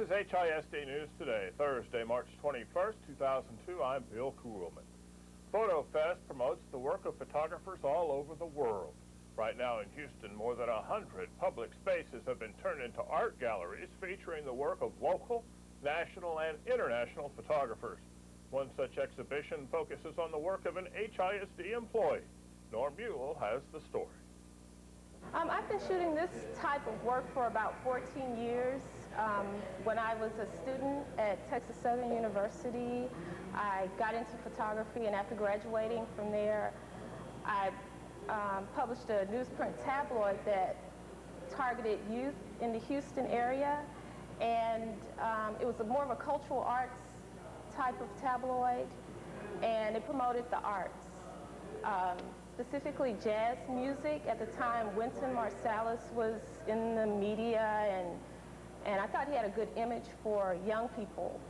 This is HISD News Today, Thursday, March 21st, 2002. I'm Bill Kuhlman. PhotoFest promotes the work of photographers all over the world. Right now in Houston, more than 100 public spaces have been turned into art galleries featuring the work of local, national, and international photographers. One such exhibition focuses on the work of an HISD employee. Norm Buell has the story. I've been shooting this type of work for about 14 years. When I was a student at Texas Southern University, I got into photography, and after graduating from there, I published a newsprint tabloid that targeted youth in the Houston area, and it was more of a cultural arts type of tabloid, and it promoted the arts. Specifically jazz music. At the time, Wynton Marsalis was in the media, and I thought he had a good image for young people.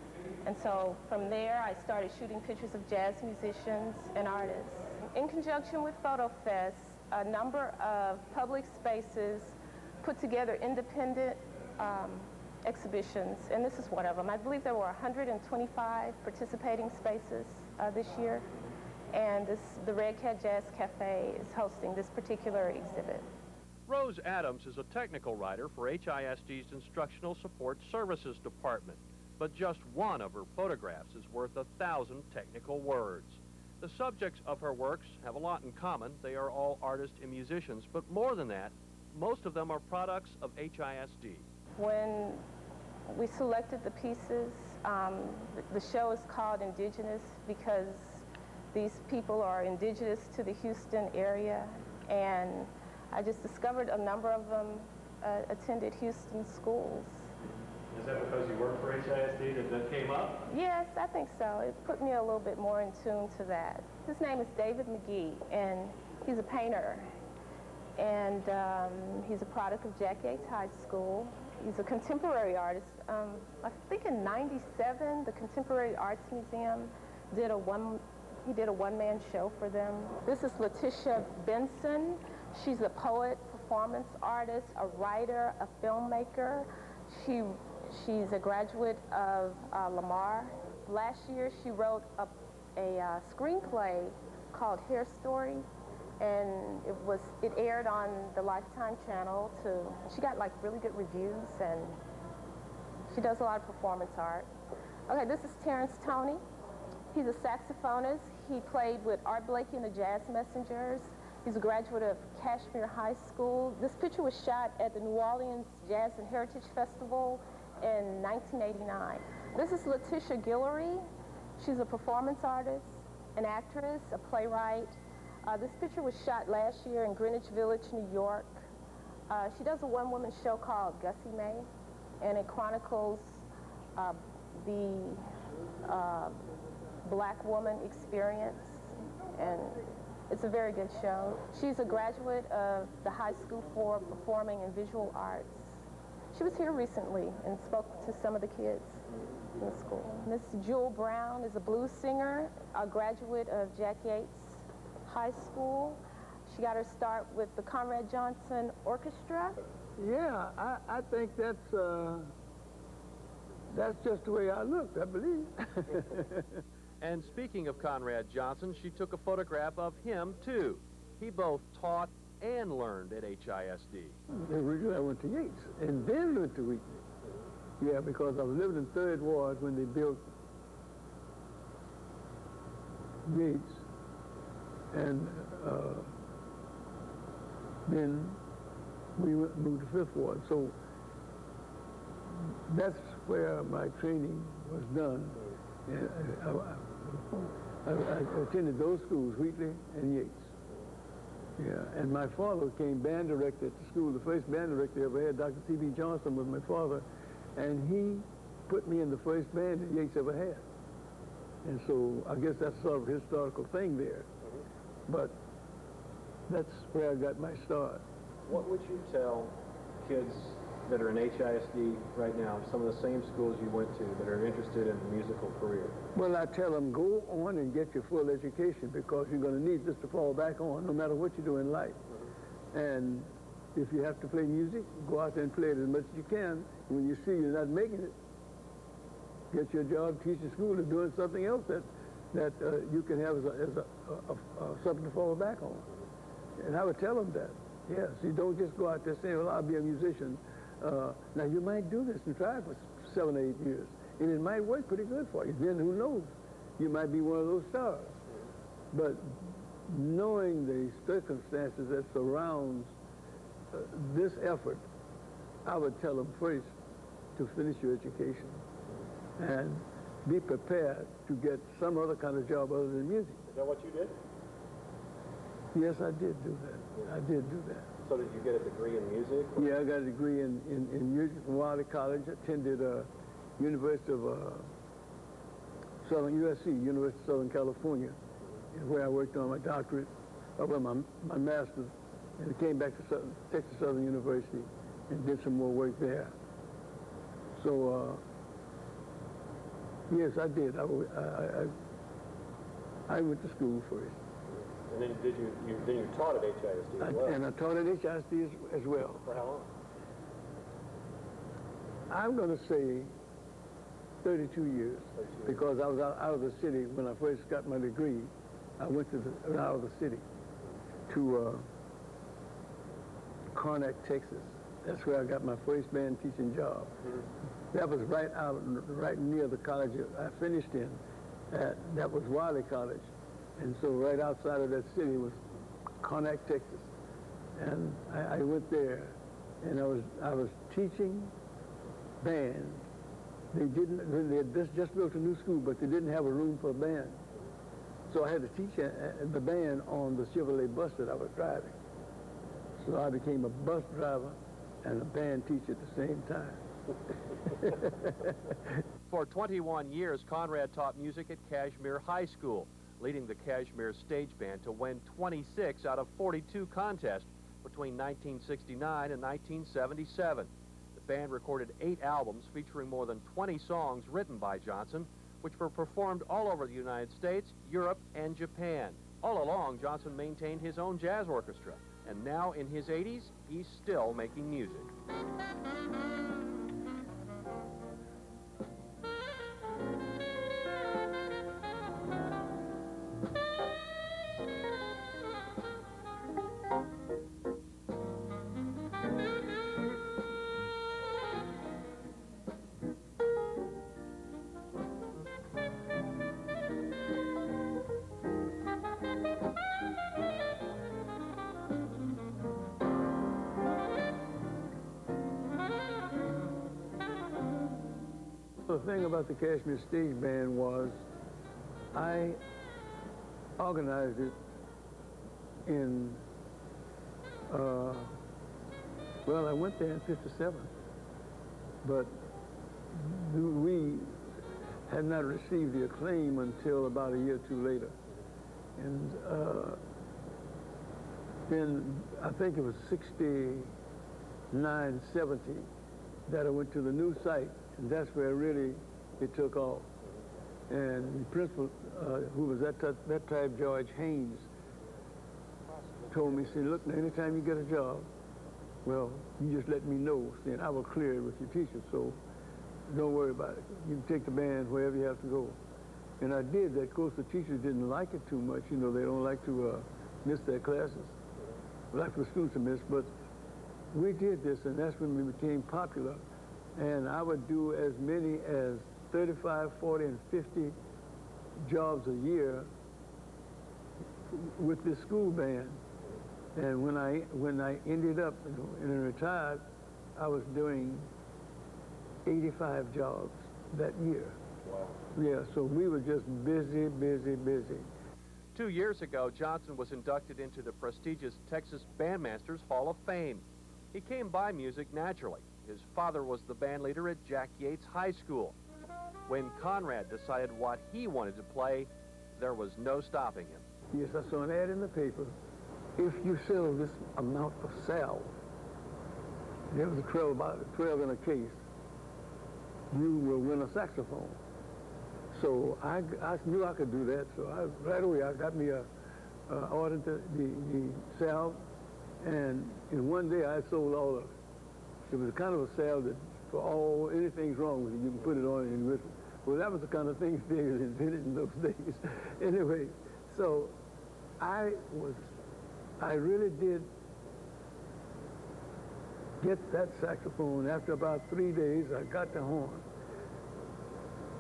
And so from there, I started shooting pictures of jazz musicians and artists. In conjunction with PhotoFest, a number of public spaces put together independent exhibitions, and this is one of them. I believe there were 125 participating spaces this year. And the Red Cat Jazz Cafe is hosting this particular exhibit. Rose Adams is a technical writer for HISD's Instructional Support Services Department, but just one of her photographs is worth 1,000 technical words. The subjects of her works have a lot in common. They are all artists and musicians, but more than that, most of them are products of HISD. When we selected the pieces, the show is called Indigenous because these people are indigenous to the Houston area, and I just discovered a number of them attended Houston schools. Is that because you work for HISD that came up? Yes, I think so. It put me a little bit more in tune to that. His name is David McGee, and he's a painter, and he's a product of Jack Yates High School. He's a contemporary artist. I think in '97, the Contemporary Arts Museum did a one-man show for them. This is Letitia Benson. She's a poet, performance artist, a writer, a filmmaker. She's a graduate of Lamar. Last year, she wrote a screenplay called Hair Story, and it aired on the Lifetime channel. She got like really good reviews, and she does a lot of performance art. Okay, this is Terrence Toney. He's a saxophonist. He played with Art Blakey and the Jazz Messengers. He's a graduate of Kashmere High School. This picture was shot at the New Orleans Jazz and Heritage Festival in 1989. This is Letitia Guillory. She's a performance artist, an actress, a playwright. This picture was shot last year in Greenwich Village, New York. She does a one-woman show called Gussie Mae, and it chronicles the Black woman experience, and it's a very good show. She's a graduate of the High School for Performing and Visual Arts. She was here recently and spoke to some of the kids in the school. Miss Jewel Brown is a blues singer, a graduate of Jack Yates High School. She got her start with the Conrad Johnson Orchestra. Yeah, I think that's just the way I look, I believe. And speaking of Conrad Johnson, she took a photograph of him, too. He both taught and learned at HISD. Originally, I went to Yates, and then went to Wheatley. Yeah, because I was living in 3rd Ward when they built Yates, and then we moved to 5th Ward. So that's where my training was done. And I attended those schools, Wheatley and Yates. Yeah, and my father became band director at the school. The first band director I ever had, Dr. T.B. Johnson, was my father, and he put me in the first band that Yates ever had. And so I guess that's sort of a historical thing there. But that's where I got my start. What would you tell kids that are in HISD right now, some of the same schools you went to, that are interested in a musical career? Well, I tell them, go on and get your full education, because you're going to need this to fall back on no matter what you do in life. And if you have to play music, go out there and play it as much as you can. When you see you're not making it, get your job teaching school or doing something else that you can have as something to fall back on. And I would tell them that. Yes, you don't just go out there saying, well, I'll be a musician. Now, you might do this and try it for 7 or 8 years, and it might work pretty good for you. Then who knows? You might be one of those stars. But knowing the circumstances that surrounds this effort, I would tell them first to finish your education and be prepared to get some other kind of job other than music. Is that what you did? Yes, I did do that. I did do that. So did you get a degree in music? Yeah, I got a degree in music from Wiley College. Attended University of USC, University of Southern California, where I worked on my doctorate, my master's, and came back to Texas Southern University and did some more work there. So, yes, I did. I went to school first. And then you taught at HISD as well? And I taught at HISD as well. For how long? I'm going to say 32 years, because I was out of the city when I first got my degree. I went out of the city to Conrad, Texas. That's where I got my first band teaching job. Mm-hmm. That was right near the college I finished in. That was Wiley College. And so right outside of that city was Conrad, Texas. And I went there, and I was teaching band. They had just built a new school, but they didn't have a room for a band. So I had to teach the band on the Chevrolet bus that I was driving. So I became a bus driver and a band teacher at the same time. For 21 years, Conrad taught music at Kashmir High School, leading the Kashmir Stage Band to win 26 out of 42 contests between 1969 and 1977. The band recorded 8 albums featuring more than 20 songs written by Johnson, which were performed all over the United States, Europe, and Japan. All along, Johnson maintained his own jazz orchestra, and now in his 80s, he's still making music. The thing about the Kashmir Stage Band was I organized it in, well, I went there in '57, but we had not received the acclaim until about a year or two later. And then I think it was '69, '70 that I went to the new site. And that's where really it took off. And the principal, who was that time, George Haynes, told me, said, look, now, anytime you get a job, well, you just let me know, and I will clear it with your teacher, so don't worry about it. You can take the band wherever you have to go. And I did that. Of course, the teachers didn't like it too much. You know, they don't like to miss their classes, like for the students to miss, but we did this, and that's when we became popular. And I would do as many as 35, 40, and 50 jobs a year with this school band. And when I ended up and retired, I was doing 85 jobs that year. Wow. Yeah, so we were just busy, busy, busy. 2 years ago, Johnson was inducted into the prestigious Texas Bandmasters Hall of Fame. He came by music naturally. His father was the band leader at Jack Yates High School. When Conrad decided what he wanted to play, there was no stopping him. Yes, I saw an ad in the paper. If you sell this amount of salve, there was 12 in a case, you will win a saxophone. So I knew I could do that, so right away I got me ordered the salve, and in one day I sold all of it. It was kind of a salve that for anything's wrong with it, you can put it on and Well, that was the kind of thing they invented in those days. Anyway, so I really did get that saxophone. After about 3 days, I got the horn.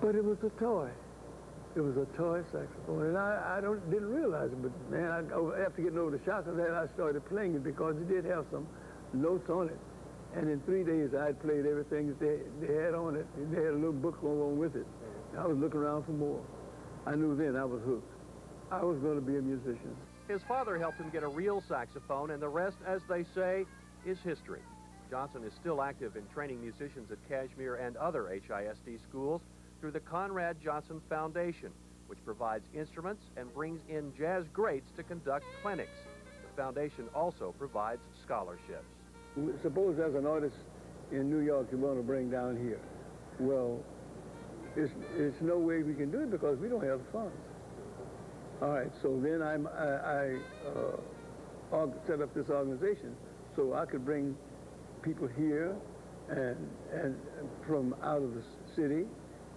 But it was a toy. It was a toy saxophone, and I didn't realize it, but man, after getting over the shock of that, I started playing it because it did have some notes on it. And in 3 days, I had played everything that they had on it. They had a little book along with it. I was looking around for more. I knew then I was hooked. I was going to be a musician. His father helped him get a real saxophone, and the rest, as they say, is history. Johnson is still active in training musicians at Kashmir and other HISD schools through the Conrad Johnson Foundation, which provides instruments and brings in jazz greats to conduct clinics. The foundation also provides scholarships. Suppose as an artist in New York you want to bring down here. Well, it's no way we can do it because we don't have the funds. All right, so then I set up this organization so I could bring people here and from out of the city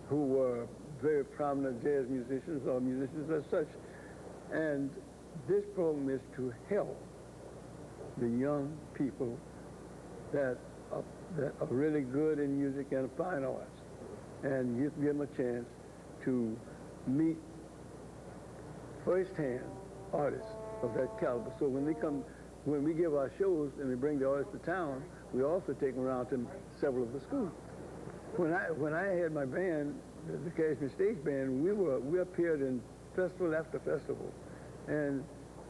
who were very prominent jazz musicians or musicians as such. And this program is to help the young people that are really good in music and fine arts, and give them a chance to meet firsthand artists of that caliber. So when we give our shows and we bring the artists to town, we also take them around to several of the schools. When I had my band, the Kashmir Stage Band, we appeared in festival after festival, and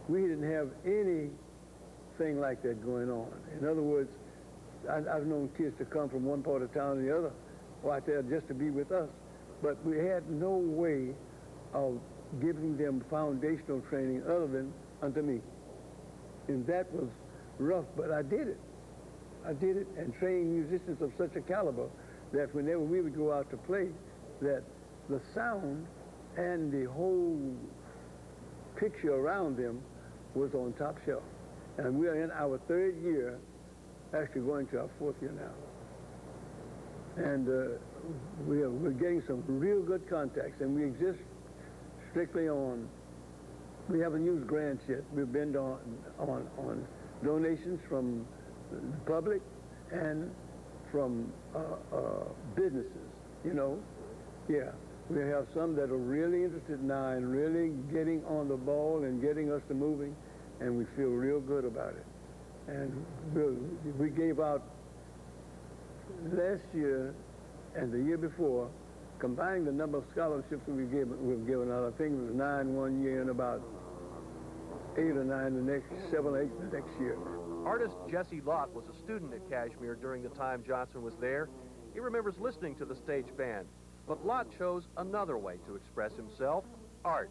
we didn't have anything like that going on. In other words, I've known kids to come from one part of town to the other, out there just to be with us, but we had no way of giving them foundational training other than unto me. And that was rough, but I did it. I did it and trained musicians of such a caliber that whenever we would go out to play, that the sound and the whole picture around them was on top shelf. And we are in our 3rd year, actually going to our 4th year now. And we're getting some real good contacts, and we exist strictly on, we haven't used grants yet. We've been on donations from the public and from businesses, you know. Yeah, we have some that are really interested now and really getting on the ball and getting us to moving, and we feel real good about it. And we gave out last year and the year before, combining the number of scholarships we've given out, I think it was 9 one year and about 8 or 9 the next, 7 or 8 the next year. Artist Jesse Lott was a student at Kashmir during the time Johnson was there. He remembers listening to the stage band, but Lott chose another way to express himself, art.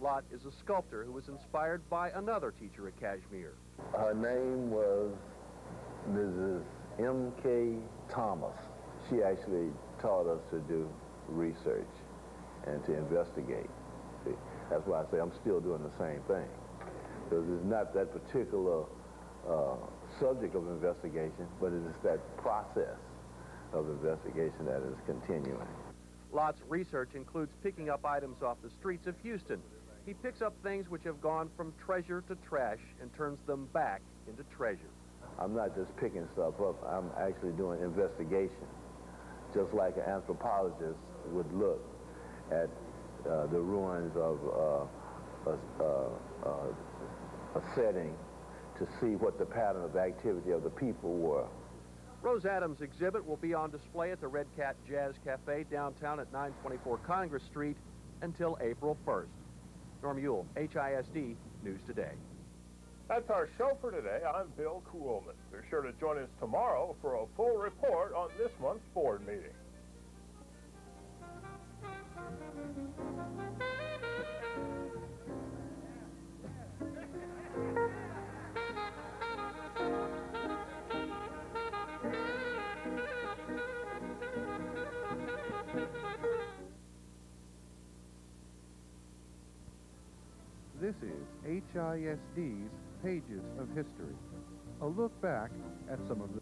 Lott is a sculptor who was inspired by another teacher at Kashmir. Her name was Mrs. M.K. Thomas. She actually taught us to do research and to investigate. See, that's why I say I'm still doing the same thing, because it's not that particular subject of investigation, but it is that process of investigation that is continuing. Lott's research includes picking up items off the streets of Houston. He picks up things which have gone from treasure to trash and turns them back into treasure. I'm not just picking stuff up, I'm actually doing investigation, just like an anthropologist would look at the ruins of a setting to see what the pattern of activity of the people were. Rose Adams' exhibit will be on display at the Red Cat Jazz Cafe downtown at 924 Congress Street until April 1st. Norm Ewell, HISD News Today. That's our show for today. I'm Bill Kuhlman. Be sure to join us tomorrow for a full report on this month's board meeting. This is HISD's Pages of History, a look back at some of the